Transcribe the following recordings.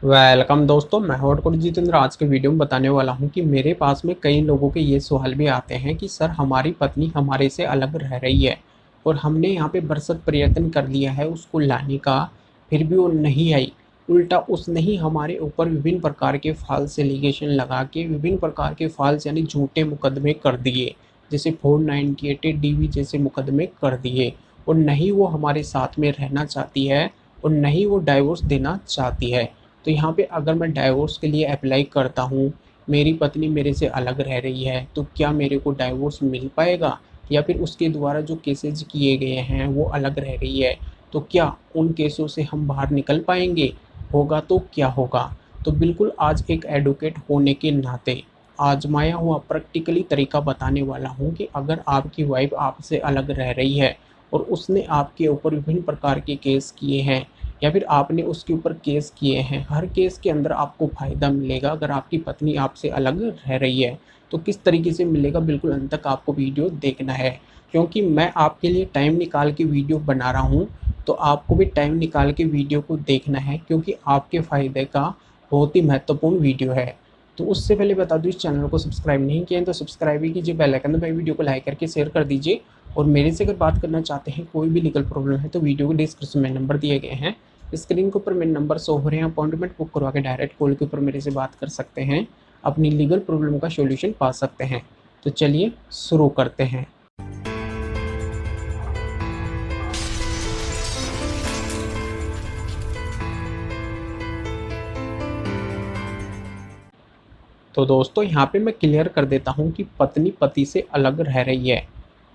Welcome दोस्तों, मैं हूं डॉक्टर जितेंद्र। आज के वीडियो में बताने वाला हूं कि मेरे पास में कई लोगों के ये सवाल भी आते हैं कि सर हमारी पत्नी हमारे से अलग रह रही है और हमने यहाँ पे बरसक प्रयत्न कर लिया है उसको लाने का, फिर भी वो नहीं आई। उल्टा उसने ही हमारे ऊपर विभिन्न प्रकार के फॉल्स एलिगेशन लगा के विभिन्न प्रकार के फॉल्स यानी झूठे मुकदमे कर दिए, जैसे 498 डीवी जैसे मुकदमे कर दिए। और नहीं वो हमारे साथ में रहना चाहती है और नहीं वो डाइवोर्स देना चाहती है। तो यहाँ पे अगर मैं डाइवोर्स के लिए अप्लाई करता हूँ, मेरी पत्नी मेरे से अलग रह रही है, तो क्या मेरे को डाइवोर्स मिल पाएगा? या फिर उसके द्वारा जो केसेस किए गए हैं वो अलग रह रही है, तो क्या उन केसों से हम बाहर निकल पाएंगे? होगा तो क्या होगा? तो बिल्कुल आज एक एडवोकेट होने के नाते आजमाया हुआ प्रैक्टिकली तरीका बताने वाला हूँ कि अगर आपकी वाइफ आपसे अलग रह रही है और उसने आपके ऊपर विभिन्न प्रकार के केस किए हैं या फिर आपने उसके ऊपर केस किए हैं, हर केस के अंदर आपको फ़ायदा मिलेगा। अगर आपकी पत्नी आपसे अलग रह रही है तो किस तरीके से मिलेगा, बिल्कुल अंत तक आपको वीडियो देखना है। क्योंकि मैं आपके लिए टाइम निकाल के वीडियो बना रहा हूँ, तो आपको भी टाइम निकाल के वीडियो को देखना है, क्योंकि आपके फ़ायदे का बहुत ही महत्वपूर्ण वीडियो है। तो उससे पहले बता दूँ, इस चैनल को सब्सक्राइब नहीं किया है तो सब्सक्राइब भी कीजिए, बेल आइकन दबाइए, वीडियो को लाइक करके शेयर कर दीजिए। और मेरे से अगर बात करना चाहते हैं, कोई भी लीगल प्रॉब्लम है, तो वीडियो के डिस्क्रिप्शन में नंबर दिए गए हैं, स्क्रीन के ऊपर मेरे नंबर शो हो रहे हैं। अपॉइंटमेंट बुक करवा के डायरेक्ट कॉल के ऊपर मेरे से बात कर सकते हैं, अपनी लीगल प्रॉब्लम का सॉल्यूशन पा सकते हैं। तो चलिए शुरू करते हैं। तो दोस्तों, यहाँ पे मैं क्लियर कर देता हूँ कि पत्नी पति से अलग रह रही है।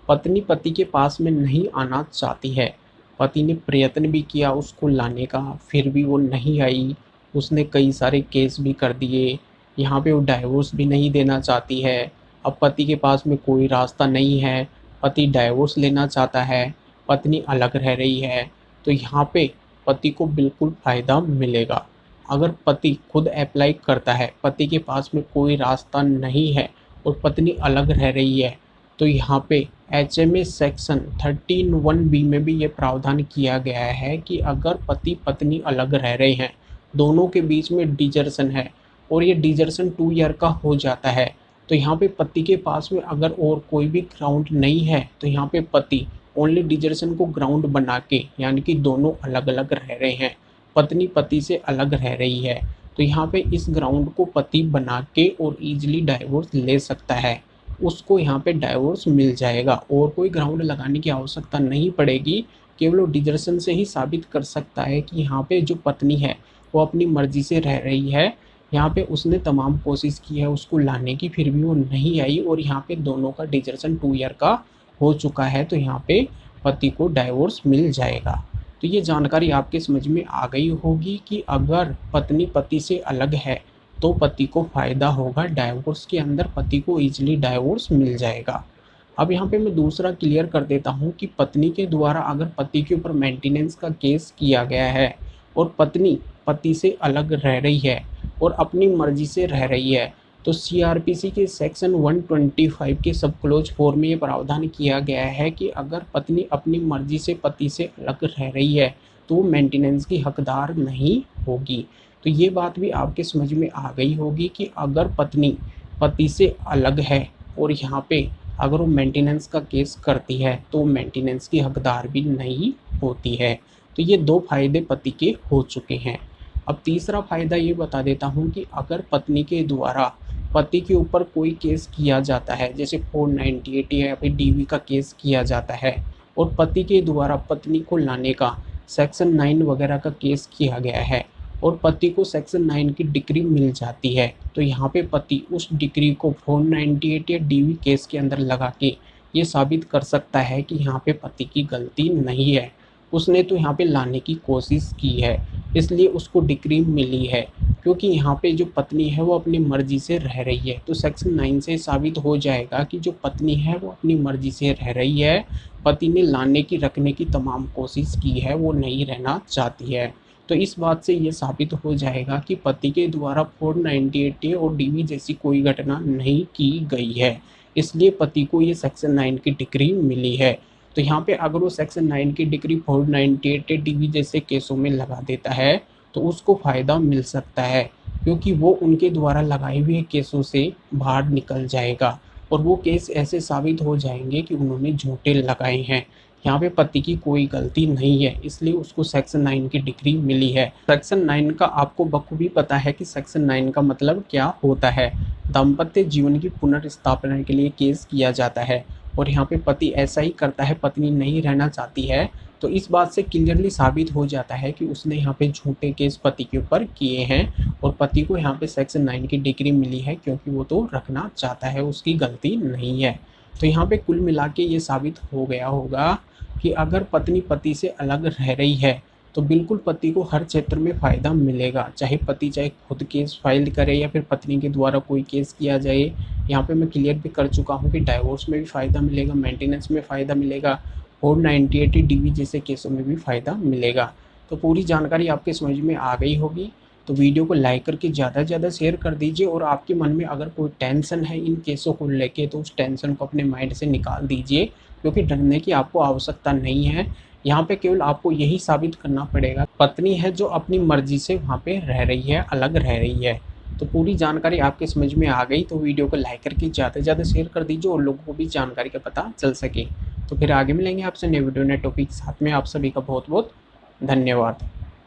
पत्नी पति के पास में नहीं आना चाहती है। पति ने प्रयत्न भी किया उसको लाने का, फिर भी वो नहीं आई। उसने कई सारे केस भी कर दिए। यहाँ पे वो डाइवोर्स भी नहीं देना चाहती है। अब पति के पास में कोई रास्ता नहीं है, पति डाइवोर्स लेना चाहता है, पत्नी अलग रह रही है। तो यहाँ पे पति को बिल्कुल फ़ायदा मिलेगा। अगर पति खुद अप्लाई करता है, पति के पास में कोई रास्ता नहीं है और पत्नी अलग रह रही है, तो यहाँ पे HMA सेक्शन 13(1)B में भी ये प्रावधान किया गया है कि अगर पति पत्नी अलग रह रहे हैं, दोनों के बीच में डिजर्सन है और ये डिजर्सन 2 ईयर का हो जाता है, तो यहाँ पे पति के पास में अगर और कोई भी ग्राउंड नहीं है, तो यहाँ पे पति ओनली डिजर्सन को ग्राउंड बना के, यानी कि दोनों अलग अलग रह रहे हैं, पत्नी पति से अलग रह रही है, तो यहाँ पे इस ग्राउंड को पति बना के और ईजिली डाइवोर्स ले सकता है। उसको यहाँ पे डाइवोर्स मिल जाएगा और कोई ग्राउंड लगाने की आवश्यकता नहीं पड़ेगी। केवल वो डिजर्सन से ही साबित कर सकता है कि यहाँ पे जो पत्नी है वो अपनी मर्जी से रह रही है। यहाँ पे उसने तमाम कोशिश की है उसको लाने की, फिर भी वो नहीं आई और यहाँ पे दोनों का डिजर्सन 2 ईयर का हो चुका है, तो यहाँ पे पति को डाइवोर्स मिल जाएगा। तो ये जानकारी आपके समझ में आ गई होगी कि अगर पत्नी पति से अलग है तो पति को फ़ायदा होगा, डाइवोर्स के अंदर पति को ईजिली डाइवोर्स मिल जाएगा। अब यहाँ पे मैं दूसरा क्लियर कर देता हूँ कि पत्नी के द्वारा अगर पति के ऊपर मेंटेनेंस का केस किया गया है और पत्नी पति से अलग रह रही है और अपनी मर्जी से रह रही है, तो CRPC के सेक्शन 125 के सब क्लोज 4 में ये प्रावधान किया गया है कि अगर पत्नी अपनी मर्जी से पति से अलग रह रही है तो वो मेंटेनेंस की हकदार नहीं होगी। तो ये बात भी आपके समझ में आ गई होगी कि अगर पत्नी पति से अलग है और यहाँ पे अगर वो मेंटेनेंस का केस करती है तो वो मेंटेनेंस की हकदार भी नहीं होती है। तो ये दो फायदे पति के हो चुके हैं। अब तीसरा फ़ायदा ये बता देता हूँ कि अगर पत्नी के द्वारा पति के ऊपर कोई केस किया जाता है, जैसे 498 या फिर DV का केस किया जाता है और पति के द्वारा पत्नी को लाने का सेक्शन 9 वगैरह का केस किया गया है और पति को सेक्शन 9 की डिग्री मिल जाती है, तो यहाँ पे पति उस डिग्री को 498 या DV केस के अंदर लगा के ये साबित कर सकता है कि यहाँ पे पति की गलती नहीं है, उसने तो यहाँ पे लाने की कोशिश की है, इसलिए उसको डिग्री मिली है। क्योंकि यहाँ पे जो पत्नी है वो अपनी मर्जी से रह रही है, तो सेक्शन 9 से साबित हो जाएगा कि जो पत्नी है वो अपनी मर्जी से रह रही है, पति ने लाने की रखने की तमाम कोशिश की है, वो नहीं रहना चाहती है। तो इस बात से ये साबित हो जाएगा कि पति के द्वारा 498 और DV जैसी कोई घटना नहीं की गई है, इसलिए पति को ये सेक्शन 9 की डिग्री मिली है। तो यहाँ पे अगर वो सेक्शन 9 की डिग्री 498 DV जैसे केसों में लगा देता है तो उसको फ़ायदा मिल सकता है, क्योंकि वो उनके द्वारा लगाए हुए केसों से बाहर निकल जाएगा और वो केस ऐसे साबित हो जाएंगे कि उन्होंने झूठे लगाए हैं। यहाँ पे पति की कोई गलती नहीं है, इसलिए उसको सेक्शन 9 की डिग्री मिली है। सेक्शन 9 का आपको बखूबी पता है कि सेक्शन 9 का मतलब क्या होता है। दाम्पत्य जीवन की पुनर्स्थापना के लिए केस किया जाता है और यहाँ पे पति ऐसा ही करता है, पत्नी नहीं रहना चाहती है, तो इस बात से क्लियरली साबित हो जाता है कि उसने यहाँ पे झूठे केस पति के ऊपर किए हैं और पति को यहाँ पे सेक्शन 9 की डिग्री मिली है, क्योंकि वो तो रखना चाहता है, उसकी गलती नहीं है। तो यहाँ पे कुल मिला के ये साबित हो गया होगा कि अगर पत्नी पति से अलग रह रही है तो बिल्कुल पति को हर क्षेत्र में फ़ायदा मिलेगा, चाहे पति चाहे खुद केस फाइल करे या फिर पत्नी के द्वारा कोई केस किया जाए। यहाँ पे मैं क्लियर भी कर चुका हूँ कि डाइवोर्स में भी फ़ायदा मिलेगा, मेंटेनेंस में फ़ायदा मिलेगा और 9080 डीवी जैसे केसों में भी फ़ायदा मिलेगा। तो पूरी जानकारी आपके समझ में आ गई होगी। तो वीडियो को लाइक करके ज़्यादा से ज़्यादा शेयर कर दीजिए और आपके मन में अगर कोई टेंशन है इन केसों को लेके तो उस टेंशन को अपने माइंड से निकाल दीजिए, क्योंकि डरने की आपको आवश्यकता नहीं है। यहाँ पे केवल आपको यही साबित करना पड़ेगा, पत्नी है जो अपनी मर्जी से वहाँ पे रह रही है, अलग रह रही है। तो पूरी जानकारी आपके समझ में आ गई तो वीडियो को लाइक करके ज़्यादा से ज़्यादा शेयर कर दीजिए और लोगों को भी जानकारी का पता चल सके। तो फिर आगे मिलेंगे आपसे नए वीडियो नए टॉपिक के साथ में। आप सभी का बहुत बहुत धन्यवाद।